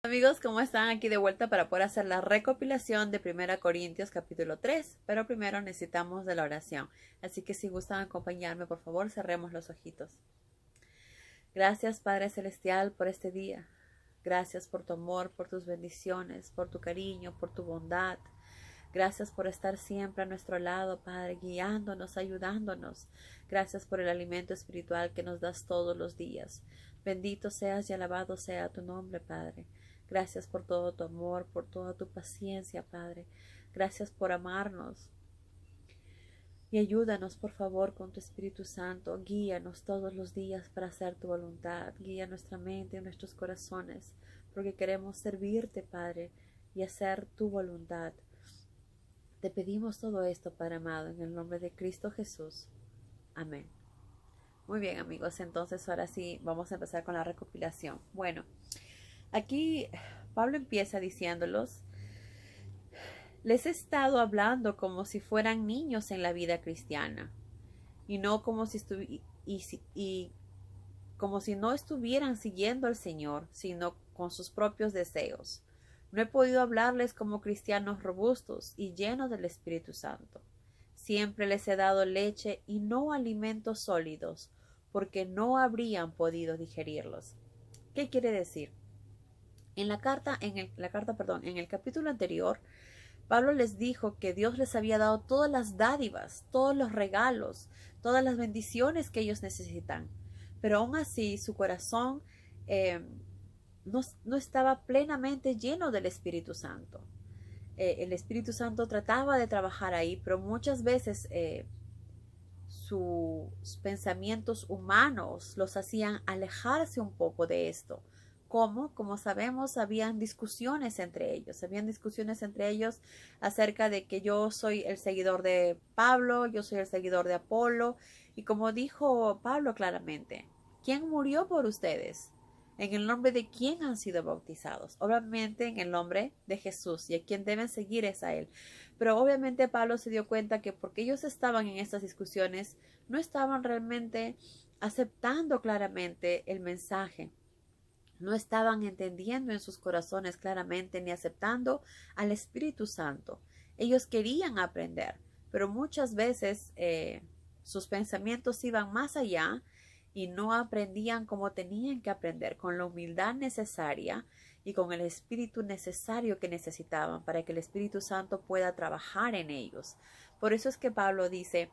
Amigos, ¿cómo están? Aquí de vuelta para poder hacer la recopilación de 1 Corintios capítulo 3, pero primero necesitamos de la oración. Así que si gustan acompañarme, por favor, cerremos los ojitos. Gracias, Padre Celestial, por este día. Gracias por tu amor, por tus bendiciones, por tu cariño, por tu bondad. Gracias por estar siempre a nuestro lado, Padre, guiándonos, ayudándonos. Gracias por el alimento espiritual que nos das todos los días. Bendito seas y alabado sea tu nombre, Padre. Gracias por todo tu amor, por toda tu paciencia, Padre. Gracias por amarnos. Y ayúdanos, por favor, con tu Espíritu Santo. Guíanos todos los días para hacer tu voluntad. Guía nuestra mente y nuestros corazones, porque queremos servirte, Padre, y hacer tu voluntad. Te pedimos todo esto, Padre amado, en el nombre de Cristo Jesús. Amén. Muy bien, amigos, entonces ahora sí vamos a empezar con la recopilación. Bueno, aquí Pablo empieza diciéndolos: les he estado hablando como si fueran niños en la vida cristiana y no como si como si no estuvieran siguiendo al Señor, sino con sus propios deseos. No he podido hablarles como cristianos robustos y llenos del Espíritu Santo. Siempre les he dado leche y no alimentos sólidos, porque no habrían podido digerirlos. ¿Qué quiere decir? En el capítulo anterior, Pablo les dijo que Dios les había dado todas las dádivas, todos los regalos, todas las bendiciones que ellos necesitan. Pero aún así su corazón eh, no estaba plenamente lleno del Espíritu Santo. El Espíritu Santo trataba de trabajar ahí, pero muchas veces sus pensamientos humanos los hacían alejarse un poco de esto. ¿Cómo? Como sabemos, habían discusiones entre ellos acerca de que yo soy el seguidor de Pablo, yo soy el seguidor de Apolo, y como dijo Pablo claramente, ¿quién murió por ustedes? ¿En el nombre de quién han sido bautizados? Obviamente en el nombre de Jesús, y a quien deben seguir es a él. Pero obviamente Pablo se dio cuenta que porque ellos estaban en estas discusiones, no estaban realmente aceptando claramente el mensaje. No estaban entendiendo en sus corazones claramente ni aceptando al Espíritu Santo. Ellos querían aprender, pero muchas veces sus pensamientos iban más allá y no aprendían como tenían que aprender, con la humildad necesaria y con el espíritu necesario que necesitaban para que el Espíritu Santo pueda trabajar en ellos. Por eso es que Pablo dice: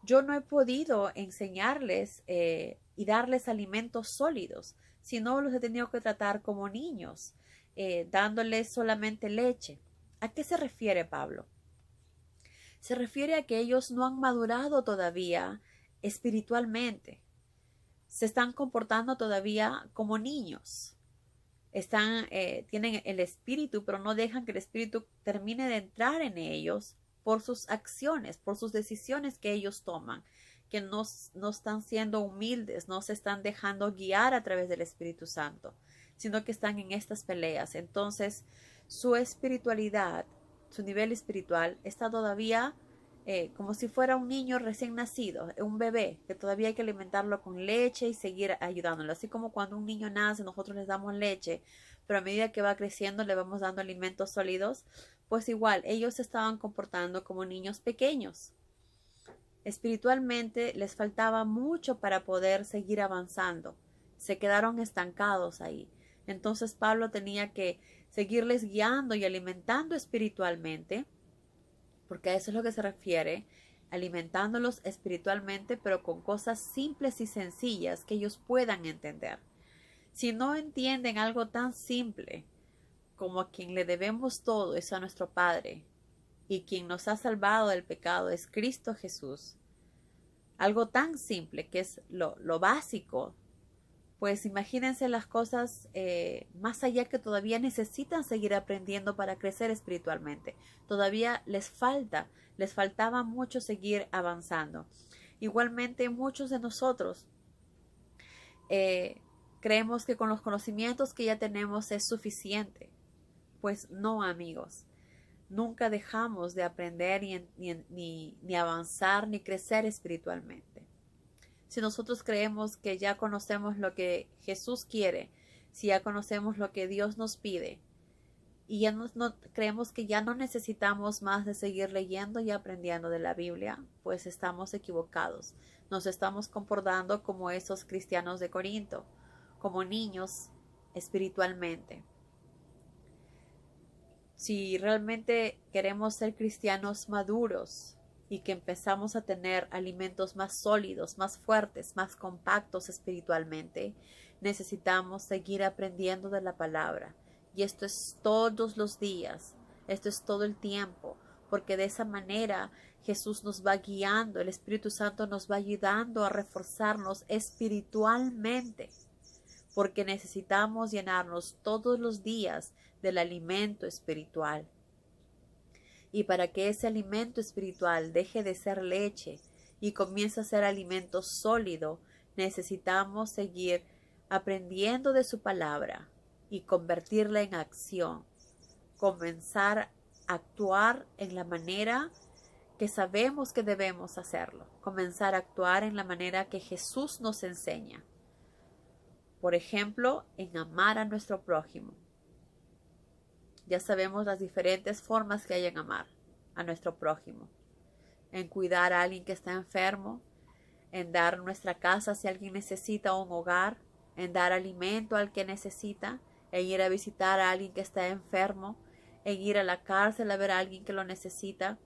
yo no he podido enseñarles y darles alimentos sólidos, sino los he tenido que tratar como niños, dándoles solamente leche. ¿A qué se refiere Pablo? Se refiere a que ellos no han madurado todavía espiritualmente. Se están comportando todavía como niños. Tienen el espíritu, pero no dejan que el espíritu termine de entrar en ellos por sus acciones, por sus decisiones que ellos toman, que no están siendo humildes, no se están dejando guiar a través del Espíritu Santo, sino que están en estas peleas. Entonces, su espiritualidad, su nivel espiritual está todavía como si fuera un niño recién nacido, un bebé, que todavía hay que alimentarlo con leche y seguir ayudándolo. Así como cuando un niño nace, nosotros les damos leche, pero a medida que va creciendo le vamos dando alimentos sólidos, pues igual, ellos se estaban comportando como niños pequeños. Espiritualmente les faltaba mucho para poder seguir avanzando. Se quedaron estancados ahí. Entonces Pablo tenía que seguirles guiando y alimentando espiritualmente, porque a eso es lo que se refiere, alimentándolos espiritualmente, pero con cosas simples y sencillas que ellos puedan entender. Si no entienden algo tan simple como a quien le debemos todo es a nuestro Padre, y quien nos ha salvado del pecado es Cristo Jesús, algo tan simple que es lo básico, pues imagínense las cosas más allá, que todavía necesitan seguir aprendiendo para crecer espiritualmente. Todavía les faltaba mucho seguir avanzando. Igualmente muchos de nosotros eh, creemos que con los conocimientos que ya tenemos es suficiente. Pues no, amigos. Nunca dejamos de aprender ni avanzar ni crecer espiritualmente. Si nosotros creemos que ya conocemos lo que Jesús quiere, si ya conocemos lo que Dios nos pide y ya creemos que ya no necesitamos más de seguir leyendo y aprendiendo de la Biblia, pues estamos equivocados. Nos estamos comportando como esos cristianos de Corinto, como niños espiritualmente. Si realmente queremos ser cristianos maduros y que empezamos a tener alimentos más sólidos, más fuertes, más compactos espiritualmente, necesitamos seguir aprendiendo de la palabra. Y esto es todos los días, esto es todo el tiempo, porque de esa manera Jesús nos va guiando, el Espíritu Santo nos va ayudando a reforzarnos espiritualmente, porque necesitamos llenarnos todos los días del alimento espiritual. Y para que ese alimento espiritual deje de ser leche y comience a ser alimento sólido, necesitamos seguir aprendiendo de su palabra y convertirla en acción. Comenzar a actuar en la manera que sabemos que debemos hacerlo. Comenzar a actuar en la manera que Jesús nos enseña. Por ejemplo, en amar a nuestro prójimo. Ya sabemos las diferentes formas que hay en amar a nuestro prójimo. En cuidar a alguien que está enfermo, en dar nuestra casa si alguien necesita un hogar, en dar alimento al que necesita, en ir a visitar a alguien que está enfermo, en ir a la cárcel a ver a alguien que lo necesita,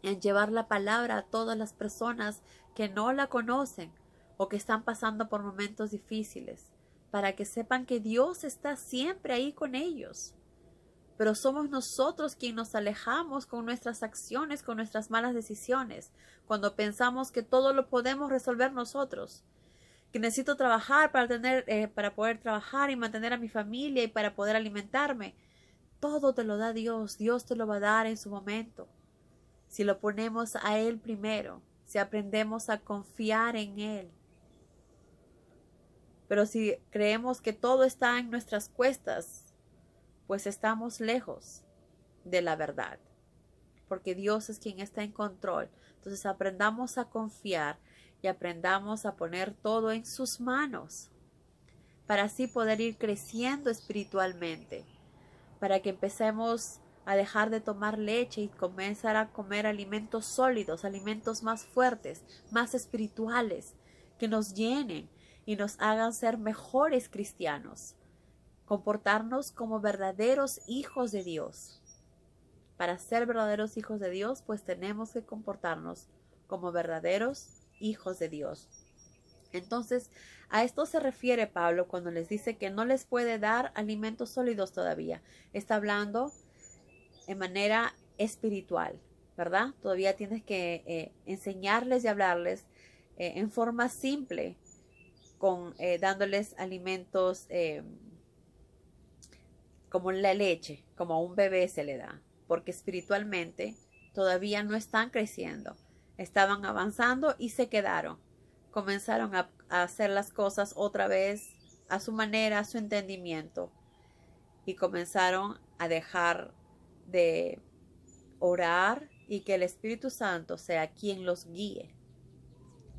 en llevar la palabra a todas las personas que no la conocen o que están pasando por momentos difíciles, para que sepan que Dios está siempre ahí con ellos. Pero somos nosotros quienes nos alejamos con nuestras acciones, con nuestras malas decisiones, cuando pensamos que todo lo podemos resolver nosotros, que necesito trabajar para poder trabajar y mantener a mi familia y para poder alimentarme. Todo te lo da Dios, Dios te lo va a dar en su momento. Si lo ponemos a Él primero, si aprendemos a confiar en Él. Pero si creemos que todo está en nuestras cuestas, pues estamos lejos de la verdad, porque Dios es quien está en control. Entonces aprendamos a confiar y aprendamos a poner todo en sus manos, para así poder ir creciendo espiritualmente, para que empecemos a dejar de tomar leche y comenzar a comer alimentos sólidos, alimentos más fuertes, más espirituales, que nos llenen y nos hagan ser mejores cristianos. Comportarnos como verdaderos hijos de Dios. Para ser verdaderos hijos de Dios, pues tenemos que comportarnos como verdaderos hijos de Dios. Entonces, a esto se refiere Pablo cuando les dice que no les puede dar alimentos sólidos todavía. Está hablando en manera espiritual, ¿verdad? Todavía tienes que enseñarles y hablarles en forma simple, dándoles alimentos como la leche, como a un bebé se le da, porque espiritualmente todavía no están creciendo, estaban avanzando y se quedaron, comenzaron a hacer las cosas otra vez a su manera, a su entendimiento, y comenzaron a dejar de orar y que el Espíritu Santo sea quien los guíe.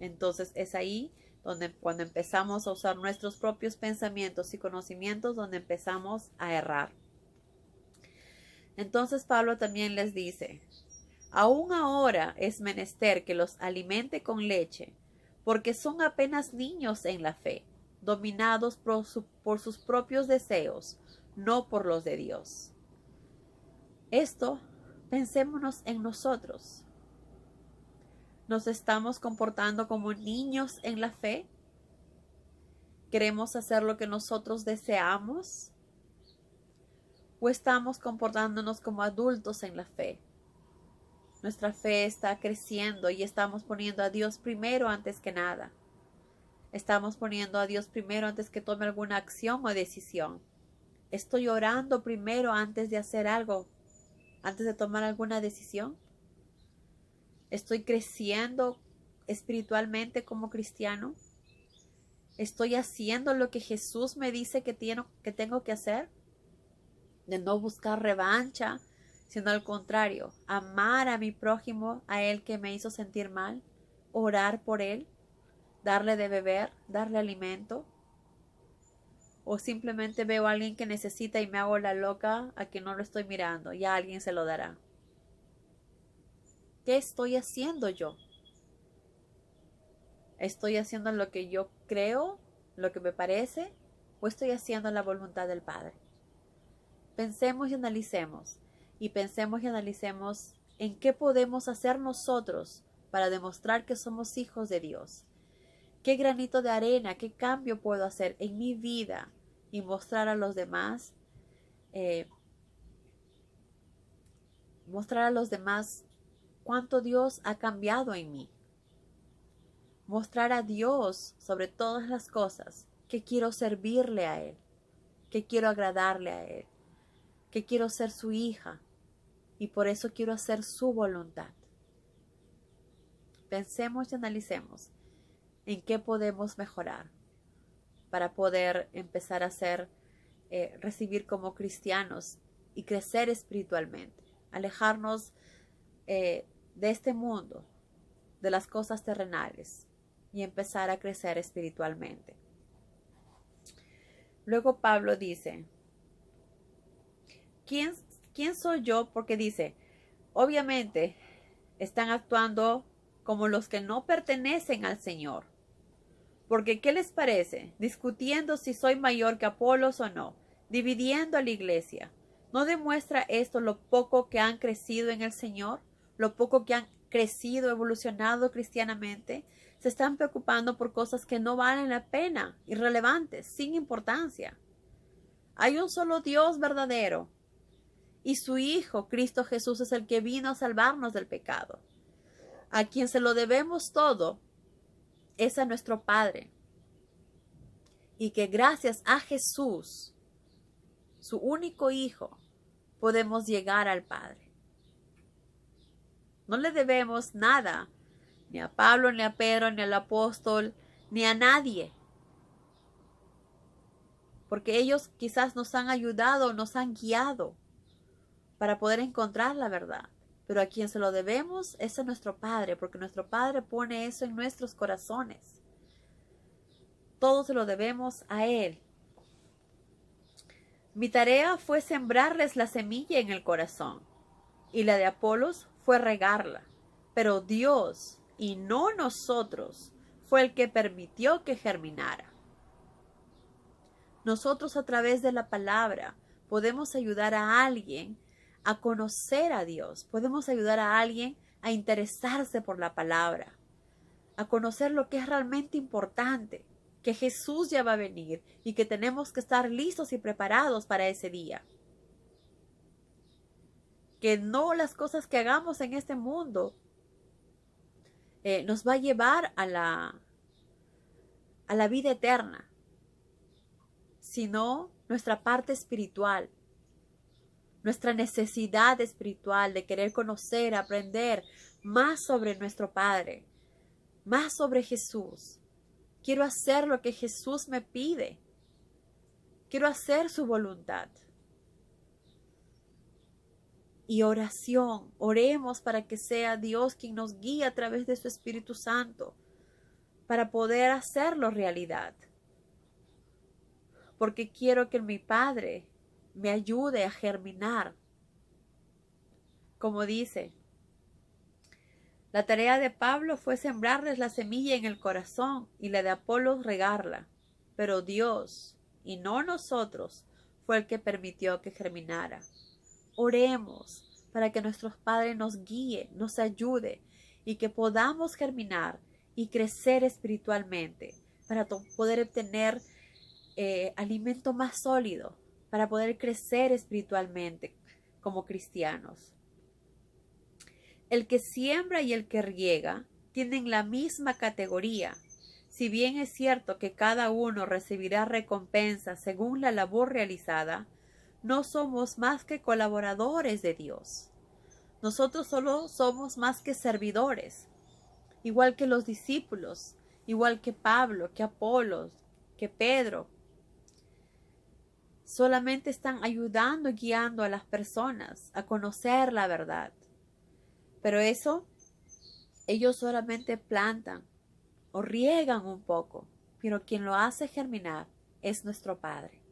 Entonces es ahí cuando empezamos a usar nuestros propios pensamientos y conocimientos, donde empezamos a errar. Entonces Pablo también les dice, aún ahora es menester que los alimente con leche, porque son apenas niños en la fe, dominados por sus propios deseos, no por los de Dios. Esto, pensémonos en nosotros. ¿Nos estamos comportando como niños en la fe? ¿Queremos hacer lo que nosotros deseamos? ¿O estamos comportándonos como adultos en la fe? Nuestra fe está creciendo y estamos poniendo a Dios primero antes que nada. Estamos poniendo a Dios primero antes que tome alguna acción o decisión. Estoy orando primero antes de hacer algo, antes de tomar alguna decisión. ¿Estoy creciendo espiritualmente como cristiano? ¿Estoy haciendo lo que Jesús me dice que tengo que hacer? De no buscar revancha, sino al contrario, amar a mi prójimo, a él que me hizo sentir mal, orar por él, darle de beber, darle alimento. o simplemente veo a alguien que necesita y me hago la loca a que no lo estoy mirando, ya alguien se lo dará. ¿Qué estoy haciendo yo? ¿Estoy haciendo lo que yo creo, lo que me parece, o estoy haciendo la voluntad del Padre? Pensemos y analicemos, y pensemos y analicemos en qué podemos hacer nosotros para demostrar que somos hijos de Dios. ¿Qué granito de arena, qué cambio puedo hacer en mi vida y mostrar a los demás, cuánto Dios ha cambiado en mí? Mostrar a Dios sobre todas las cosas que quiero servirle a Él, que quiero agradarle a Él, que quiero ser su hija y por eso quiero hacer su voluntad. Pensemos y analicemos en qué podemos mejorar para poder empezar a recibir como cristianos y crecer espiritualmente, alejarnos de este mundo, de las cosas terrenales y empezar a crecer espiritualmente. Luego Pablo dice, ¿quién soy yo? Porque dice, obviamente están actuando como los que no pertenecen al Señor. Porque ¿qué les parece? Discutiendo si soy mayor que Apolos o no, dividiendo a la iglesia. ¿No demuestra esto lo poco que han crecido en el Señor? ¿Lo poco que han crecido, evolucionado cristianamente? Se están preocupando por cosas que no valen la pena, irrelevantes, sin importancia. Hay un solo Dios verdadero y su Hijo, Cristo Jesús, es el que vino a salvarnos del pecado. A quien se lo debemos todo es a nuestro Padre. Y que gracias a Jesús, su único Hijo, podemos llegar al Padre. No le debemos nada, ni a Pablo, ni a Pedro, ni al apóstol, ni a nadie. Porque ellos quizás nos han ayudado, nos han guiado para poder encontrar la verdad. Pero a quien se lo debemos es a nuestro Padre, porque nuestro Padre pone eso en nuestros corazones. Todo se lo debemos a Él. Mi tarea fue sembrarles la semilla en el corazón, y la de Apolos fue regarla. Pero Dios, y no nosotros, fue el que permitió que germinara. Nosotros a través de la palabra podemos ayudar a alguien a conocer a Dios. Podemos ayudar a alguien a interesarse por la palabra, a conocer lo que es realmente importante, que Jesús ya va a venir y que tenemos que estar listos y preparados para ese día. Que no las cosas que hagamos en este mundo nos va a llevar a la vida eterna, sino nuestra parte espiritual, nuestra necesidad espiritual de querer conocer, aprender más sobre nuestro Padre, más sobre Jesús. Quiero hacer lo que Jesús me pide. Quiero hacer su voluntad. Y oración, oremos para que sea Dios quien nos guíe a través de su Espíritu Santo para poder hacerlo realidad. Porque quiero que mi Padre me ayude a germinar. Como dice, la tarea de Pablo fue sembrarles la semilla en el corazón y la de Apolos regarla. Pero Dios, y no nosotros, fue el que permitió que germinara. Oremos para que nuestro Padre nos guíe, nos ayude y que podamos germinar y crecer espiritualmente para poder obtener alimento más sólido, para poder crecer espiritualmente como cristianos. El que siembra y el que riega tienen la misma categoría. Si bien es cierto que cada uno recibirá recompensa según la labor realizada, no somos más que colaboradores de Dios. Nosotros solo somos más que servidores, igual que los discípulos, igual que Pablo, que Apolos, que Pedro. Solamente están ayudando y guiando a las personas a conocer la verdad. Pero eso, ellos solamente plantan o riegan un poco, pero quien lo hace germinar es nuestro Padre.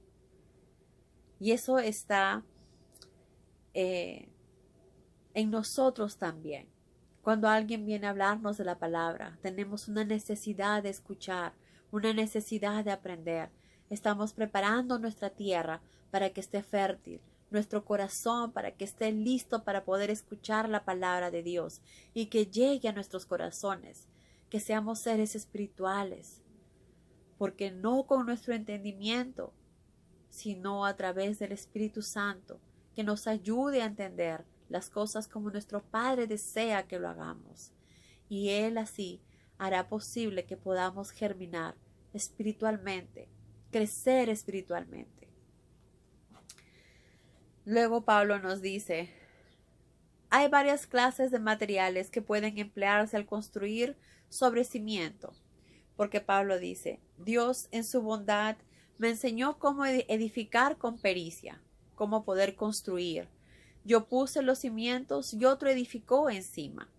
Y eso está en nosotros también. Cuando alguien viene a hablarnos de la palabra, tenemos una necesidad de escuchar, una necesidad de aprender. Estamos preparando nuestra tierra para que esté fértil, nuestro corazón para que esté listo para poder escuchar la palabra de Dios y que llegue a nuestros corazones, que seamos seres espirituales, porque no con nuestro entendimiento, sino a través del Espíritu Santo, que nos ayude a entender las cosas como nuestro Padre desea que lo hagamos. Y Él así hará posible que podamos germinar espiritualmente, crecer espiritualmente. Luego Pablo nos dice, hay varias clases de materiales que pueden emplearse al construir sobre cimiento, porque Pablo dice, Dios en su bondad me enseñó cómo edificar con pericia, cómo poder construir. Yo puse los cimientos y otro edificó encima.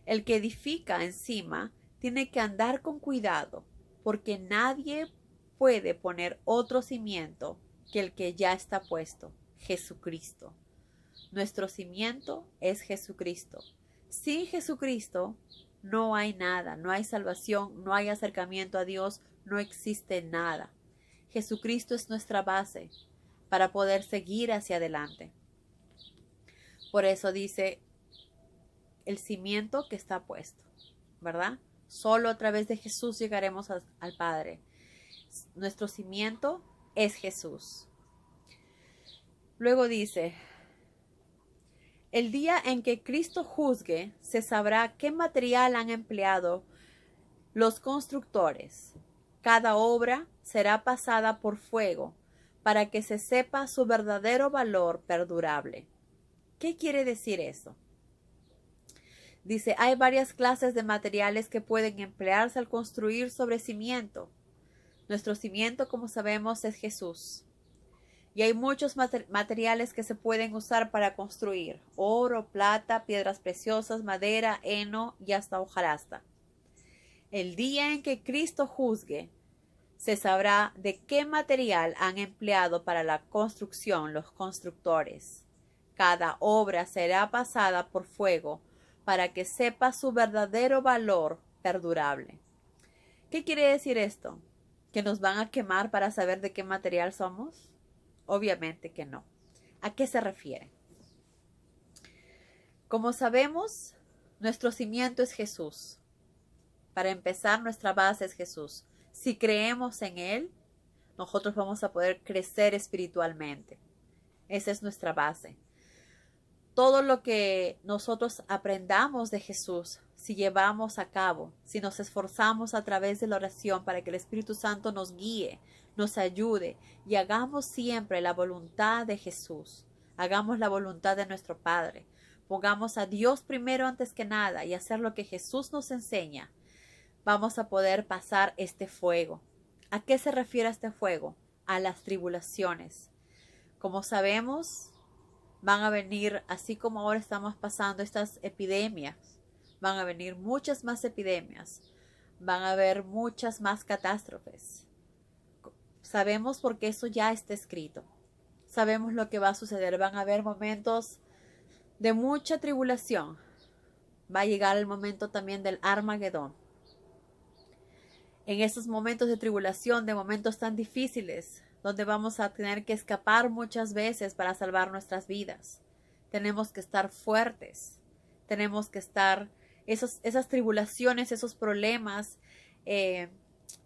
El que edifica encima tiene que andar con cuidado, porque nadie puede poner otro cimiento que el que ya está puesto, Jesucristo. Nuestro cimiento es Jesucristo. Sin Jesucristo no hay nada, no hay salvación, no hay acercamiento a Dios, no existe nada. Jesucristo es nuestra base para poder seguir hacia adelante. Por eso dice el cimiento que está puesto, ¿verdad? Solo a través de Jesús llegaremos al Padre. Nuestro cimiento es Jesús. Luego dice, el día en que Cristo juzgue, se sabrá qué material han empleado los constructores. Cada obra será pasada por fuego, para que se sepa su verdadero valor perdurable. ¿Qué quiere decir eso? Dice, hay varias clases de materiales que pueden emplearse al construir sobre cimiento. Nuestro cimiento, como sabemos, es Jesús. Y hay muchos materiales que se pueden usar para construir. Oro, plata, piedras preciosas, madera, heno y hasta hojarasca. El día en que Cristo juzgue, se sabrá de qué material han empleado para la construcción los constructores. Cada obra será pasada por fuego para que sepa su verdadero valor perdurable. ¿Qué quiere decir esto? ¿Que nos van a quemar para saber de qué material somos? Obviamente que no. ¿A qué se refiere? Como sabemos, nuestro cimiento es Jesús. Para empezar, nuestra base es Jesús. Si creemos en Él, nosotros vamos a poder crecer espiritualmente. Esa es nuestra base. Todo lo que nosotros aprendamos de Jesús, si llevamos a cabo, si nos esforzamos a través de la oración para que el Espíritu Santo nos guíe, nos ayude y hagamos siempre la voluntad de Jesús, hagamos la voluntad de nuestro Padre, pongamos a Dios primero antes que nada y hacer lo que Jesús nos enseña, vamos a poder pasar este fuego. ¿A qué se refiere este fuego? A las tribulaciones. Como sabemos, van a venir, así como ahora estamos pasando estas epidemias, van a venir muchas más epidemias, van a haber muchas más catástrofes. Sabemos porque eso ya está escrito. Sabemos lo que va a suceder. Van a haber momentos de mucha tribulación. Va a llegar el momento también del Armagedón. En esos momentos de tribulación, de momentos tan difíciles, donde vamos a tener que escapar muchas veces para salvar nuestras vidas. Tenemos que estar fuertes. Tenemos que estar, esas tribulaciones, esos problemas,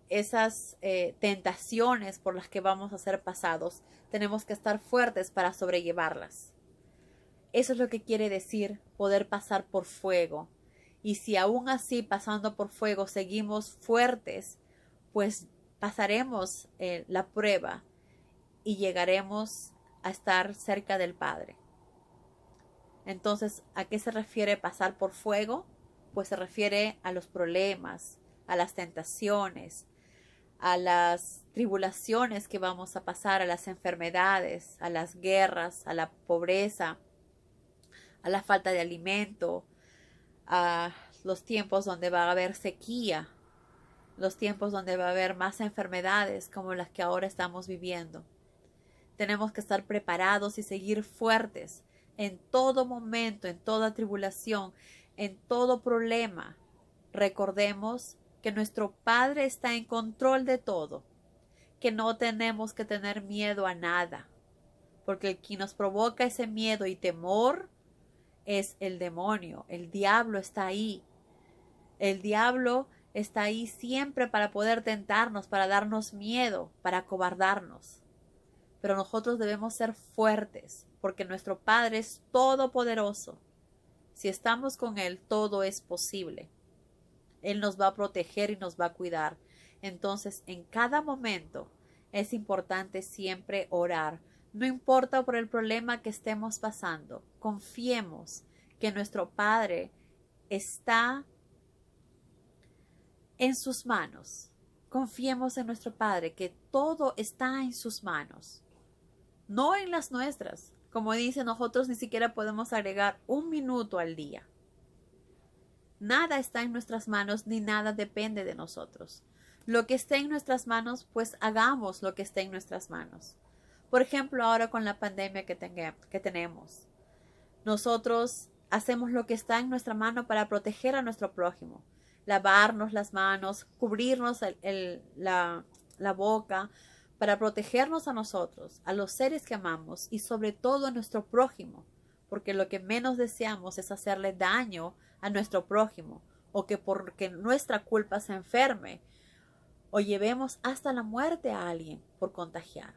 esas tentaciones por las que vamos a ser pasados, tenemos que estar fuertes para sobrellevarlas. Eso es lo que quiere decir poder pasar por fuego. Y si aún así, pasando por fuego, seguimos fuertes, pues pasaremos la prueba y llegaremos a estar cerca del Padre. Entonces, ¿a qué se refiere pasar por fuego? Pues se refiere a los problemas, a las tentaciones, a las tribulaciones que vamos a pasar, a las enfermedades, a las guerras, a la pobreza, a la falta de alimento, a los tiempos donde va a haber sequía, los tiempos donde va a haber más enfermedades como las que ahora estamos viviendo. Tenemos que estar preparados y seguir fuertes en todo momento, en toda tribulación, en todo problema. Recordemos que nuestro Padre está en control de todo, que no tenemos que tener miedo a nada, porque el que nos provoca ese miedo y temor es el demonio. El diablo está ahí. El diablo está ahí siempre para poder tentarnos, para darnos miedo, para acobardarnos. Pero nosotros debemos ser fuertes, porque nuestro Padre es todopoderoso. Si estamos con Él, todo es posible. Él nos va a proteger y nos va a cuidar. Entonces, en cada momento es importante siempre orar. No importa por el problema que estemos pasando, confiemos que nuestro Padre está en sus manos. Confiemos en nuestro Padre, que todo está en sus manos, no en las nuestras. Como dice, nosotros ni siquiera podemos agregar un minuto al día. Nada está en nuestras manos ni nada depende de nosotros. Lo que esté en nuestras manos, pues hagamos lo que esté en nuestras manos. Por ejemplo, ahora con la pandemia que tenemos, nosotros hacemos lo que está en nuestra mano para proteger a nuestro prójimo. Lavarnos las manos, cubrirnos la boca, para protegernos a nosotros, a los seres que amamos y sobre todo a nuestro prójimo, porque lo que menos deseamos es hacerle daño a nuestro prójimo, o que porque nuestra culpa se enferme o llevemos hasta la muerte a alguien por contagiar.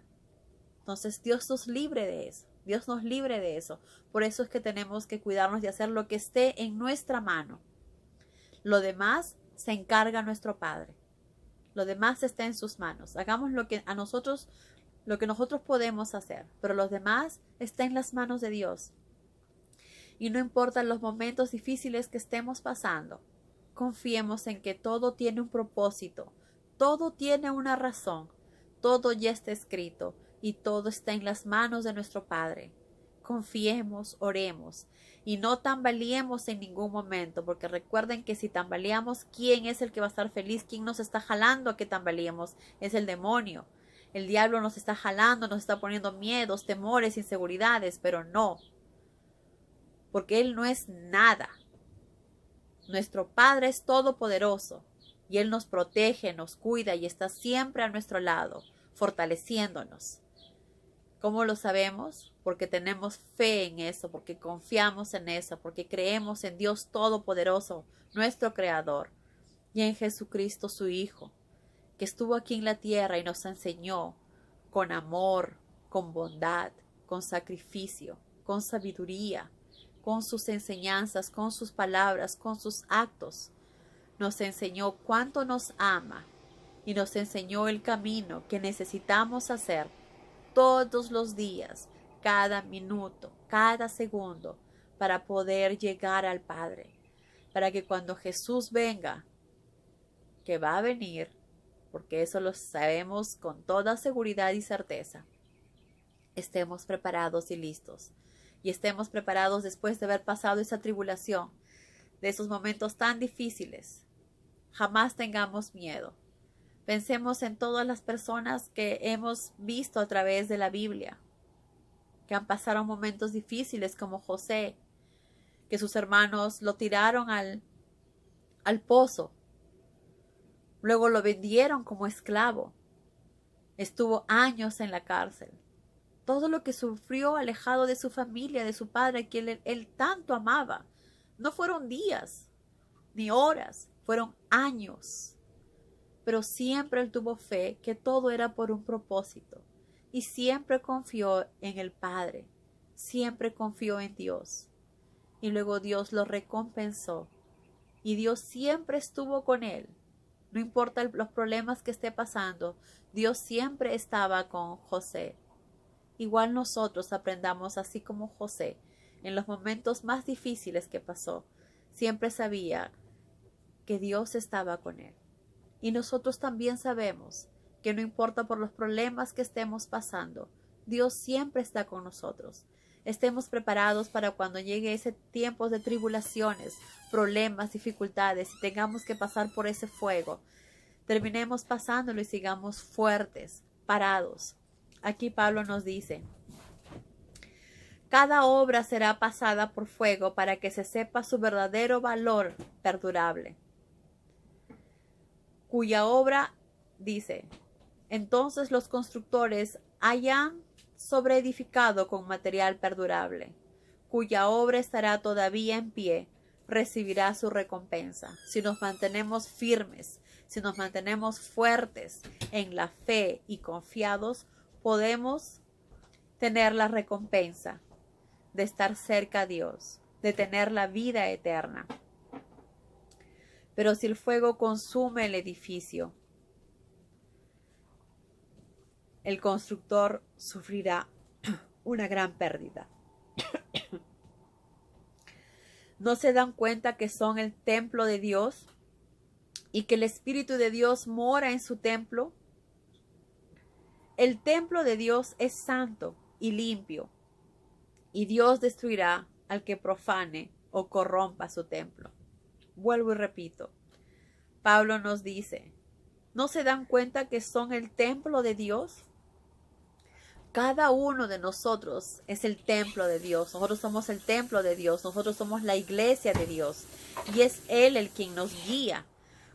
Entonces Dios nos libre de eso. Dios nos libre de eso. Por eso es que tenemos que cuidarnos de hacer lo que esté en nuestra mano. Lo demás se encarga nuestro Padre. Lo demás está en sus manos. Hagamos lo que nosotros podemos hacer, pero los demás está en las manos de Dios. Y no importa los momentos difíciles que estemos pasando, confiemos en que todo tiene un propósito, todo tiene una razón, todo ya está escrito y todo está en las manos de nuestro Padre. Confiemos, oremos y no tambaleemos en ningún momento, porque recuerden que si tambaleamos, ¿quién es el que va a estar feliz? ¿Quién nos está jalando a que tambaleemos? Es el demonio. El diablo nos está jalando, nos está poniendo miedos, temores, inseguridades, pero no, porque Él no es nada. Nuestro Padre es todopoderoso y Él nos protege, nos cuida y está siempre a nuestro lado, fortaleciéndonos. ¿Cómo lo sabemos? Porque tenemos fe en eso, porque confiamos en eso, porque creemos en Dios Todopoderoso, nuestro Creador, y en Jesucristo su Hijo, que estuvo aquí en la tierra y nos enseñó con amor, con bondad, con sacrificio, con sabiduría, con sus enseñanzas, con sus palabras, con sus actos. Nos enseñó cuánto nos ama y nos enseñó el camino que necesitamos hacer todos los días, cada minuto, cada segundo, para poder llegar al Padre, para que cuando Jesús venga, que va a venir, porque eso lo sabemos con toda seguridad y certeza, estemos preparados y listos, y estemos preparados después de haber pasado esa tribulación, de esos momentos tan difíciles. Jamás tengamos miedo. Pensemos en todas las personas que hemos visto a través de la Biblia, que han pasado momentos difíciles, como José, que sus hermanos lo tiraron al pozo, luego lo vendieron como esclavo, estuvo años en la cárcel. Todo lo que sufrió alejado de su familia, de su padre, que él tanto amaba, no fueron días ni horas, fueron años. Pero siempre él tuvo fe que todo era por un propósito y siempre confió en el Padre, siempre confió en Dios. Y luego Dios lo recompensó y Dios siempre estuvo con él. No importa los problemas que esté pasando, Dios siempre estaba con José. Igual nosotros aprendamos así como José, en los momentos más difíciles que pasó, siempre sabía que Dios estaba con él. Y nosotros también sabemos que no importa por los problemas que estemos pasando, Dios siempre está con nosotros. Estemos preparados para cuando llegue ese tiempo de tribulaciones, problemas, dificultades y tengamos que pasar por ese fuego. Terminemos pasándolo y sigamos fuertes, parados. Aquí Pablo nos dice: cada obra será pasada por fuego para que se sepa su verdadero valor perdurable. Cuya obra, dice, entonces los constructores hayan sobreedificado con material perdurable, cuya obra estará todavía en pie, recibirá su recompensa. Si nos mantenemos firmes, si nos mantenemos fuertes en la fe y confiados, podemos tener la recompensa de estar cerca a Dios, de tener la vida eterna. Pero si el fuego consume el edificio, el constructor sufrirá una gran pérdida. ¿No se dan cuenta que son el templo de Dios y que el Espíritu de Dios mora en su templo? El templo de Dios es santo y limpio, y Dios destruirá al que profane o corrompa su templo. Vuelvo y repito, Pablo nos dice, ¿no se dan cuenta que son el templo de Dios? Cada uno de nosotros es el templo de Dios. Nosotros somos el templo de Dios. Nosotros somos la iglesia de Dios. Y es Él el quien nos guía.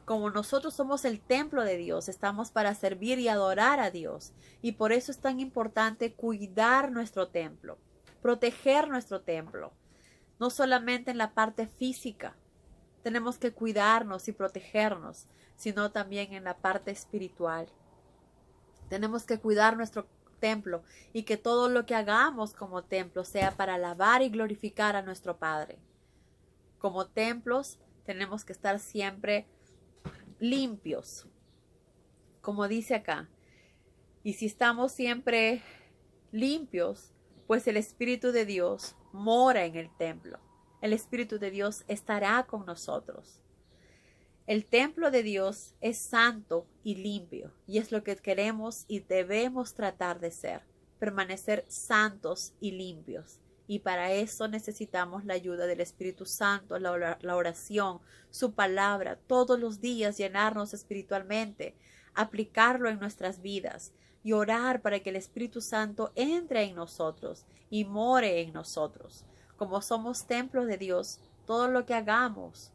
Como nosotros somos el templo de Dios, estamos para servir y adorar a Dios. Y por eso es tan importante cuidar nuestro templo, proteger nuestro templo. No solamente en la parte física tenemos que cuidarnos y protegernos, sino también en la parte espiritual. Tenemos que cuidar nuestro templo y que todo lo que hagamos como templo sea para alabar y glorificar a nuestro Padre. Como templos tenemos que estar siempre limpios, como dice acá. Y si estamos siempre limpios, pues el Espíritu de Dios mora en el templo. El Espíritu de Dios estará con nosotros. El templo de Dios es santo y limpio, y es lo que queremos y debemos tratar de ser, permanecer santos y limpios. Y para eso necesitamos la ayuda del Espíritu Santo, la oración, su palabra, todos los días llenarnos espiritualmente, aplicarlo en nuestras vidas y orar para que el Espíritu Santo entre en nosotros y more en nosotros. Como somos templos de Dios, todo lo que hagamos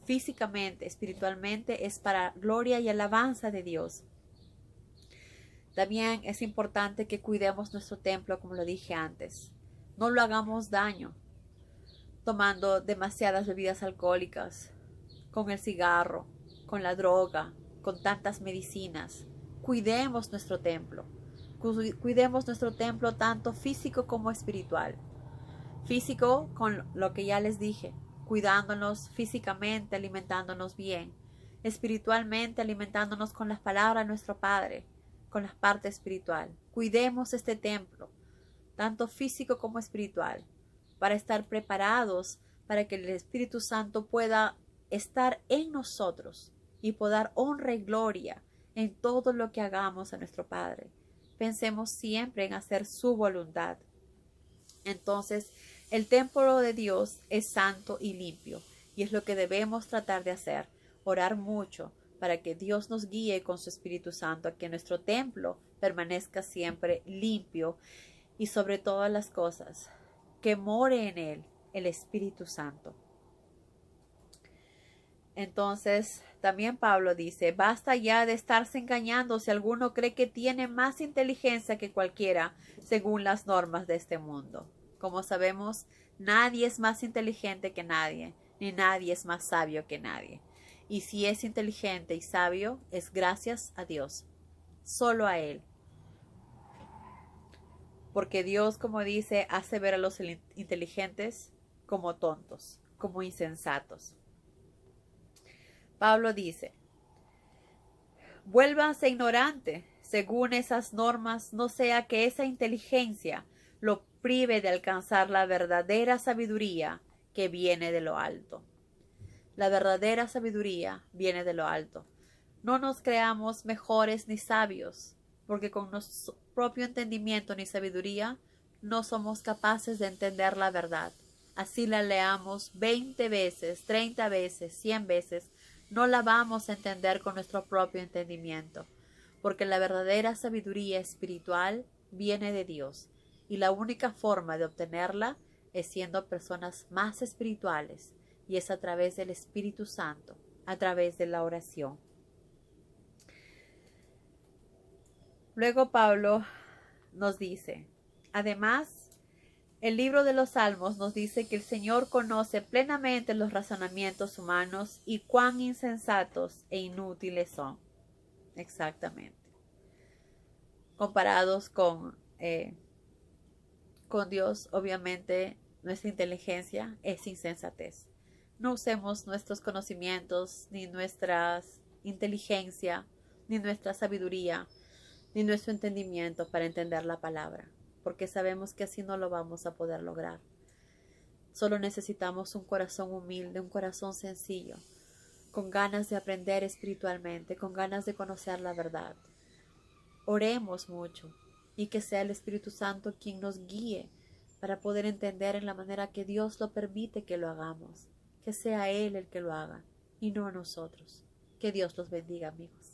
físicamente, espiritualmente, es para gloria y alabanza de Dios. También es importante que cuidemos nuestro templo, como lo dije antes. No lo hagamos daño tomando demasiadas bebidas alcohólicas, con el cigarro, con la droga, con tantas medicinas. Cuidemos nuestro templo. Cuidemos nuestro templo tanto físico como espiritual. Físico con lo que ya les dije, cuidándonos físicamente, alimentándonos bien, espiritualmente alimentándonos con las palabras de nuestro Padre, con la parte espiritual. Cuidemos este templo, tanto físico como espiritual, para estar preparados para que el Espíritu Santo pueda estar en nosotros y poder dar honra y gloria en todo lo que hagamos a nuestro Padre. Pensemos siempre en hacer su voluntad. Entonces, el templo de Dios es santo y limpio, y es lo que debemos tratar de hacer, orar mucho para que Dios nos guíe con su Espíritu Santo, a que nuestro templo permanezca siempre limpio y sobre todas las cosas, que more en él el Espíritu Santo. Entonces, también Pablo dice, basta ya de estarse engañando si alguno cree que tiene más inteligencia que cualquiera según las normas de este mundo. Como sabemos, nadie es más inteligente que nadie, ni nadie es más sabio que nadie. Y si es inteligente y sabio, es gracias a Dios, solo a Él. Porque Dios, como dice, hace ver a los inteligentes como tontos, como insensatos. Pablo dice, vuélvanse ignorantes según esas normas, no sea que esa inteligencia lo prive de alcanzar la verdadera sabiduría que viene de lo alto. La verdadera sabiduría viene de lo alto. No nos creamos mejores ni sabios, porque con nuestro propio entendimiento ni sabiduría no somos capaces de entender la verdad. Así la leamos 20 veces, 30 veces, 100 veces, No la vamos a entender con nuestro propio entendimiento, porque la verdadera sabiduría espiritual viene de Dios, y la única forma de obtenerla es siendo personas más espirituales, y es a través del Espíritu Santo, a través de la oración. Luego Pablo nos dice, además, el libro de los Salmos nos dice que el Señor conoce plenamente los razonamientos humanos y cuán insensatos e inútiles son. Exactamente. Comparados con Dios, obviamente nuestra inteligencia es insensatez. No usemos nuestros conocimientos, ni nuestra inteligencia, ni nuestra sabiduría, ni nuestro entendimiento para entender la palabra, porque sabemos que así no lo vamos a poder lograr. Solo necesitamos un corazón humilde, un corazón sencillo, con ganas de aprender espiritualmente, con ganas de conocer la verdad. Oremos mucho y que sea el Espíritu Santo quien nos guíe para poder entender en la manera que Dios lo permite que lo hagamos. Que sea Él el que lo haga y no nosotros. Que Dios los bendiga, amigos.